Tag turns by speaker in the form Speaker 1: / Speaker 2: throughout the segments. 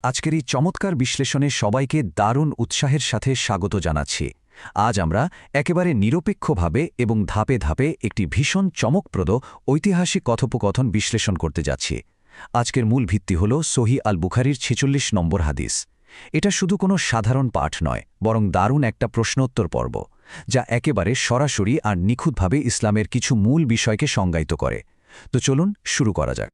Speaker 1: আজকের এই চমৎকার বিশ্লেষণে সবাইকে দারুণ উৎসাহের সাথে স্বাগত জানাচ্ছি। আজ আমরা একেবারে নিরপেক্ষভাবে এবং ধাপে ধাপে একটি ভীষণ চমকপ্রদ ঐতিহাসিক কথোপকথন বিশ্লেষণ করতে যাচ্ছি। আজকের মূল ভিত্তি হল সহি আল বুখারীর ৪৬ নম্বর হাদিস। এটা শুধু কোনো সাধারণ পাঠ নয়, বরং দারুণ একটা প্রশ্নোত্তর পর্ব, যা একেবারে সরাসরি আর নিখুঁতভাবে ইসলামের কিছু মূল বিষয়কে সংজ্ঞায়িত করে। তো চলুন শুরু করা যাক।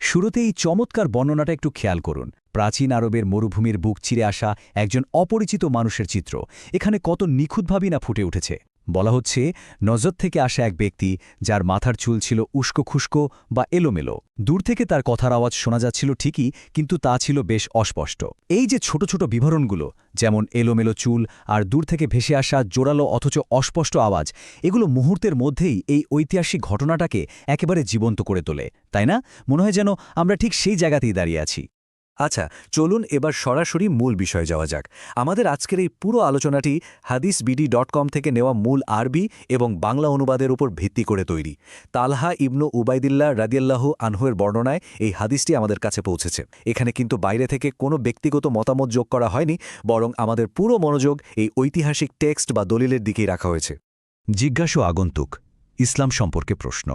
Speaker 2: শুরুতে এই চমৎকার বর্ণনাটা একটু খেয়াল করুন। প্রাচীন আরবের মরুভূমির বুক চিরে আসা একজন অপরিচিত মানুষের চিত্র এখানে কত নিখুঁতভাবেই না ফুটে উঠেছে। বলা হচ্ছে, নজর থেকে আসা এক ব্যক্তি যার মাথার চুল ছিল উস্কো খুস্কো বা এলোমেলো। দূর থেকে তার কথার আওয়াজ শোনা যাচ্ছিল ঠিকই, কিন্তু তা ছিল বেশ অস্পষ্ট। এই যে ছোট ছোট বিবরণগুলো, যেমন এলোমেলো চুল আর দূর থেকে ভেসে আসা জোরালো অথচ অস্পষ্ট আওয়াজ, এগুলো মুহূর্তের মধ্যেই এই ঐতিহাসিক ঘটনাটাকে একেবারে জীবন্ত করে তোলে, তাই না? মনে হয় যেন আমরা ঠিক সেই জায়গাতেই দাঁড়িয়ে আছি।
Speaker 3: আচ্ছা, চলুন এবার সরাসরি মূল বিষয়ে যাওয়া যাক। আমাদের আজকের এই পুরো আলোচনাটি hadisbd.com থেকে নেওয়া মূল আরবি এবং বাংলা অনুবাদের উপর ভিত্তি করে তৈরি। তালহা ইবনু উবাইদিল্লাহ রাদিয়াল্লাহু আনহুয়ের বর্ণনায় এই হাদিসটি আমাদের কাছে পৌঁছেছে। এখানে কিন্তু বাইরে থেকে কোনো ব্যক্তিগত মতামত যোগ করা হয়নি, বরং আমাদের পুরো মনোযোগ এই ঐতিহাসিক টেক্সট বা দলিলের দিকেই রাখা হয়েছে।
Speaker 2: জিজ্ঞাসু আগন্তুক, ইসলাম সম্পর্কে প্রশ্ন।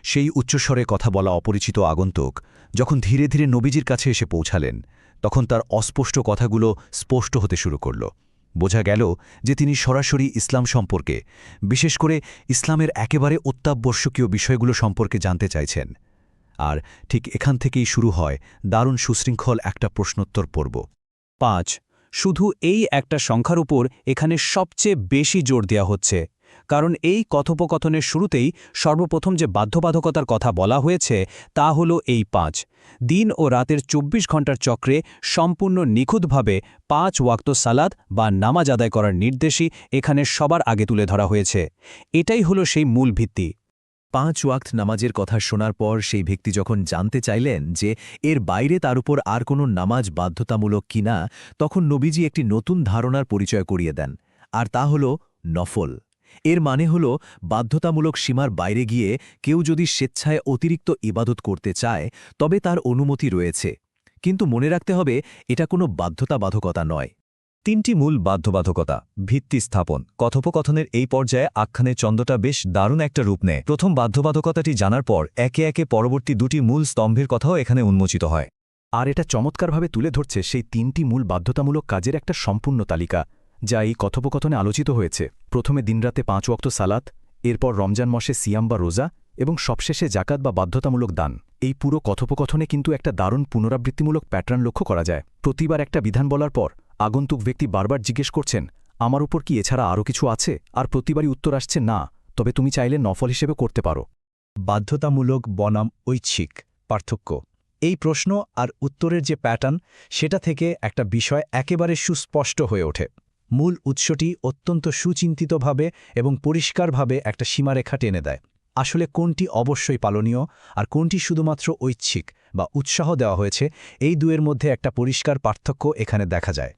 Speaker 2: সেই উচ্চস্বরে কথা বলা অপরিচিত আগন্তুক যখন ধীরে ধীরে নবীজির কাছে এসে পৌঁছালেন, তখন তার অস্পষ্ট কথাগুলো স্পষ্ট হতে শুরু করল। বোঝা গেল যে তিনি সরাসরি ইসলাম সম্পর্কে, বিশেষ করে ইসলামের একেবারে অত্যাবশ্যকীয় বিষয়গুলো সম্পর্কে জানতে চাইছেন। আর ঠিক এখান থেকেই শুরু হয় দারুণ সুশৃঙ্খল একটা প্রশ্নোত্তর পর্ব।
Speaker 4: ৫ শুধু এই একটা সংখ্যার উপর এখানে সবচেয়ে বেশি জোর দেওয়া হচ্ছে, কারণ এই কথোপকথনের শুরুতেই সর্বপ্রথম যে বাধ্যবাধকতার কথা বলা হয়েছে তা হল এই ৫ দিন ও রাতের ২৪ ঘণ্টার চক্রে সম্পূর্ণ নিখুঁতভাবে ৫ ওয়াক্ত সালাত বা নামাজ আদায় করার নির্দেশই এখানে সবার আগে তুলে ধরা হয়েছে। এটাই হলো সেই মূল ভিত্তি।
Speaker 3: ৫ ওয়াক্ত নামাজের কথা শোনার পর সেই ব্যক্তি যখন জানতে চাইলেন যে এর বাইরে তার উপর আর কোনো নামাজ বাধ্যতামূলক কিনা, তখন নবীজি একটি নতুন ধারণার পরিচয় করিয়ে দেন, আর তা হল নফল। এর মানে হল বাধ্যতামূলক সীমার বাইরে গিয়ে কেউ যদি স্বেচ্ছায় অতিরিক্ত ইবাদত করতে চায়, তবে তার অনুমতি রয়েছে, কিন্তু মনে রাখতে হবে এটা কোনো বাধ্যতাবাধকতা নয়।
Speaker 5: ৩টি মূল বাধ্যবাধকতা, ভিত্তি স্থাপন। কথোপকথনের এই পর্যায়ে আখ্যানের চন্দ্রটা বেশ দারুণ একটা রূপ নেয়। প্রথম বাধ্যবাধকতাটি জানার পর একে একে পরবর্তী দুটি মূল স্তম্ভের কথাও এখানে উন্মোচিত হয়।
Speaker 2: আর এটা চমৎকারভাবে তুলে ধরছে সেই ৩টি মূল বাধ্যতামূলক কাজের একটা সম্পূর্ণ তালিকা, যা এই কথোপকথনে আলোচিত হয়েছে। প্রথমে দিনরাতে ৫ ওয়াক্ত সালাত, এরপর রমজান মাসে সিয়াম বা রোজা, এবং সবশেষে জাকাত বা বাধ্যতামূলক দান। এই পুরো কথোপকথনে কিন্তু একটা দারুণ পুনরাবৃত্তিমূলক প্যাটার্ন লক্ষ্য করা যায়। প্রতিবার একটা বিধান বলার পর আগন্তুক ব্যক্তি বারবার জিজ্ঞেস করছেন, আমার উপর কি এছাড়া আরও কিছু আছে? আর প্রতিবারই উত্তর আসছে, না, তবে তুমি চাইলে নফল হিসেবে করতে পারো।
Speaker 5: বাধ্যতামূলক বনাম ঐচ্ছিক পার্থক্য। এই প্রশ্ন আর উত্তরের যে প্যাটার্ন, সেটা থেকে একটা বিষয় একেবারে সুস্পষ্ট হয়ে ওঠে। মূল উৎসটি অত্যন্ত সুচিন্তিতভাবে এবং পরিষ্কারভাবে একটা সীমারেখা টেনে দেয়। আসলে কোনটি অবশ্যই পালনীয় আর কোনটি শুধুমাত্র ঐচ্ছিক বা উৎসাহ দেওয়া হয়েছে, এই দুয়ের মধ্যে একটা পরিষ্কার পার্থক্য এখানে দেখা যায়।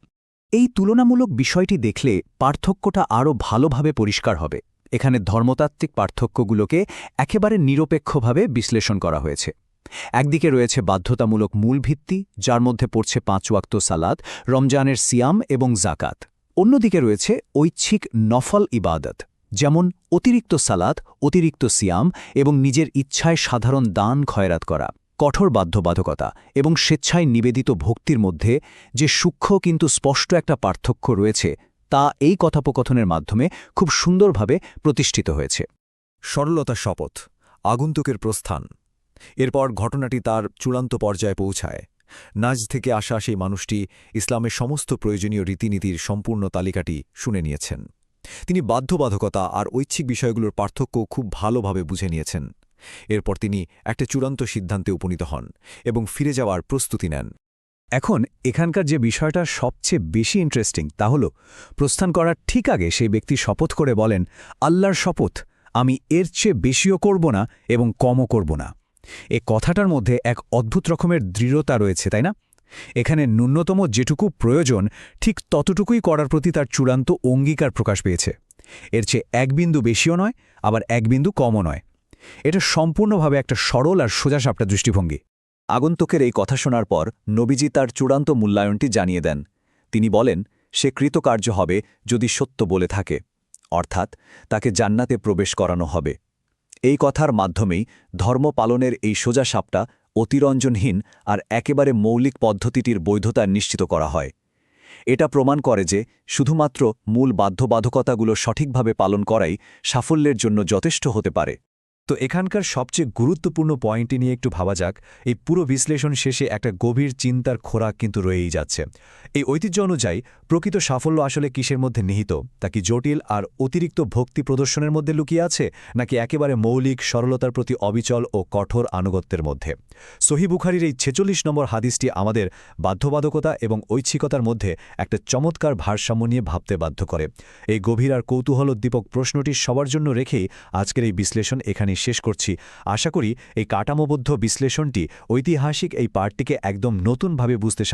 Speaker 2: এই তুলনামূলক বিষয়টি দেখলে পার্থক্যটা আরও ভালোভাবে পরিষ্কার হবে। এখানে ধর্মতাত্ত্বিক পার্থক্যগুলোকে একেবারে নিরপেক্ষভাবে বিশ্লেষণ করা হয়েছে। একদিকে রয়েছে বাধ্যতামূলক মূল ভিত্তি, যার মধ্যে পড়ছে ৫ ওয়াক্ত সালাত, রমজানের সিয়াম এবং জাকাত। অন্যদিকে রয়েছে ঐচ্ছিক নফল ইবাদত, যেমন অতিরিক্ত সালাত, অতিরিক্ত সিয়াম এবং নিজের ইচ্ছায় সাধারণ দান খয়রাত করা। কঠোর বাধ্যবাধকতা এবং স্বেচ্ছায় নিবেদিত ভক্তির মধ্যে যে সূক্ষ্ম কিন্তু স্পষ্ট একটা পার্থক্য রয়েছে, তা এই কথোপকথনের মাধ্যমে খুব সুন্দরভাবে প্রতিষ্ঠিত হয়েছে।
Speaker 3: সরলতা শপথ, আগন্তুকের প্রস্থান। এরপর ঘটনাটি তার চূড়ান্ত পর্যায়ে পৌঁছায়। নাজ থেকে আসা সেই মানুষটি ইসলামের সমস্ত প্রয়োজনীয় রীতিনীতির সম্পূর্ণ তালিকাটি শুনে নিয়েছেন। তিনি বাধ্যবাধকতা আর ঐচ্ছিক বিষয়গুলোর পার্থক্য খুব ভালোভাবে বুঝে নিয়েছেন। এরপর তিনি একটা চূড়ান্ত সিদ্ধান্তে উপনীত হন এবং ফিরে যাওয়ার প্রস্তুতি নেন।
Speaker 2: এখন এখানকার যে বিষয়টা সবচেয়ে বেশি ইন্টারেস্টিং, তা হল প্রস্থান করার ঠিক আগে সেই ব্যক্তি শপথ করে বলেন, আল্লাহর শপথ, আমি এর চেয়ে বেশিও করব না এবং কমও করব না। এ কথাটার মধ্যে এক অদ্ভুত রকমের দৃঢ়তা রয়েছে, তাই না? এখানে ন্যূনতম যেটুকু প্রয়োজন ঠিক ততটুকুই করার প্রতি তার চূড়ান্ত অঙ্গীকার প্রকাশ পেয়েছে। এর চেয়ে এক বিন্দু বেশিও নয়, আবার এক বিন্দু কমও নয়। এটা সম্পূর্ণভাবে একটা সরল আর সোজাসাপটা দৃষ্টিভঙ্গি। আগন্তুকের এই কথা শোনার পর নবীজি তার চূড়ান্ত মূল্যায়নটি জানিয়ে দেন। তিনি বলেন, সে কৃতকার্য হবে যদি সত্য বলে থাকে, অর্থাৎ তাকে জান্নাতে প্রবেশ করানো হবে। এই কথার মাধ্যমেই ধর্ম পালনের এই সোজা সাপটা অতিরঞ্জনহীন আর একেবারে মৌলিক পদ্ধতিটির বৈধতা নিশ্চিত করা হয়। এটা প্রমাণ করে যে শুধুমাত্র মূল বাধ্যবাধকতাগুলো সঠিকভাবে পালন করাই সাফল্যের জন্য যথেষ্ট হতে পারে।
Speaker 3: তো এখানকার সবচেয়ে গুরুত্বপূর্ণ পয়েন্টটি নিয়ে একটু ভাবা যাক। এই পুরো বিশ্লেষণ শেষে একটা গভীর চিন্তার খোরাক কিন্তু রয়েই যাচ্ছে। এই ঐতিহ্য অনুযায়ী প্রকৃত সাফল্য আসলে কিসের মধ্যে নিহিত? তা কি জটিল আর অতিরিক্ত ভক্তি প্রদর্শনের মধ্যে লুকিয়ে আছে, নাকি একেবারে মৌলিক সরলতার প্রতি অবিচল ও কঠোর আনুগত্যের মধ্যে? সহিহ বুখারীর এই ৪৬ নম্বর হাদিসটি আমাদের বাধ্যবাধকতা এবং ঐচ্ছিকতার মধ্যে একটা চমৎকার ভারসাম্য নিয়ে ভাবতে বাধ্য করে। এই গভীর আর কৌতূহলোদ্দীপক প্রশ্নটি সবার জন্য রেখেই আজকের এই বিশ্লেষণ এখানেই শেষ করছি। আশা করি এই কাঠামোবদ্ধ বিশ্লেষণটি ঐতিহাসিক এই পাঠটিকে একদম নতুনভাবে বুঝতে